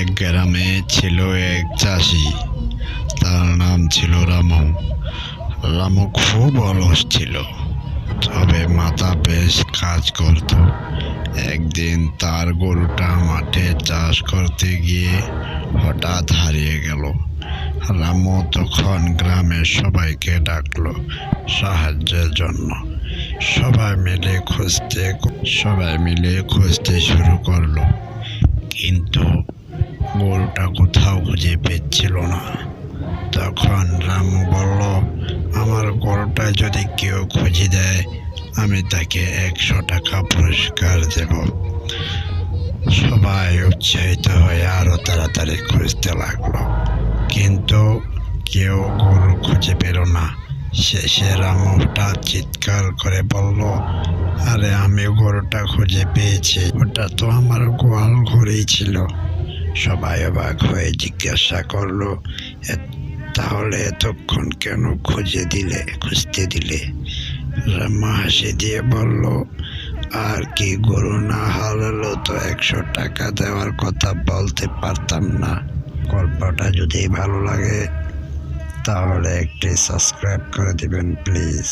এক গ্রামে ছিল এক চাষি। তার নাম ছিল রামু। রামু খুব অলস ছিল, তবে মাথা বেশ কাজ করত। একদিন তার গরুটা মাঠে চাষ করতে গিয়ে হঠাৎ হারিয়ে গেল। রামু তখন গ্রামের সবাইকে ডাকলো সাহায্যের জন্য। সবাই মিলে খুঁজতে শুরু করলো, কিন্তু গরুটা কোথাও খুঁজে পেচ্ছিল না। তখন রামু বলল, আমার গরুটা যদি কেউ খুঁজে দেয়, আমি তাকে 100 টাকা পুরস্কার দেব। সবাই উৎসাহিত হয়ে আরো তাড়াতাড়ি খুঁজতে লাগলো, কিন্তু কেউ গরু খুঁজে পেল না। শেষে রামু হঠাৎ চিৎকার করে বলল, আরে আমি গরুটা খুঁজে পেয়েছি, ওটা তো আমার গোয়াল ঘরেই ছিল। সবাই অবাক হয়ে জিজ্ঞাসা করলো, তাহলে এতক্ষণ কেন খুঁজতে দিলে? রামু হাসি দিয়ে বলল, আর কি, গরু না হারালো তো 100 টাকা দেওয়ার কথা বলতে পারতাম না। গল্পটা যদি ভালো লাগে তাহলে একটি সাবস্ক্রাইব করে দিবেন প্লিজ।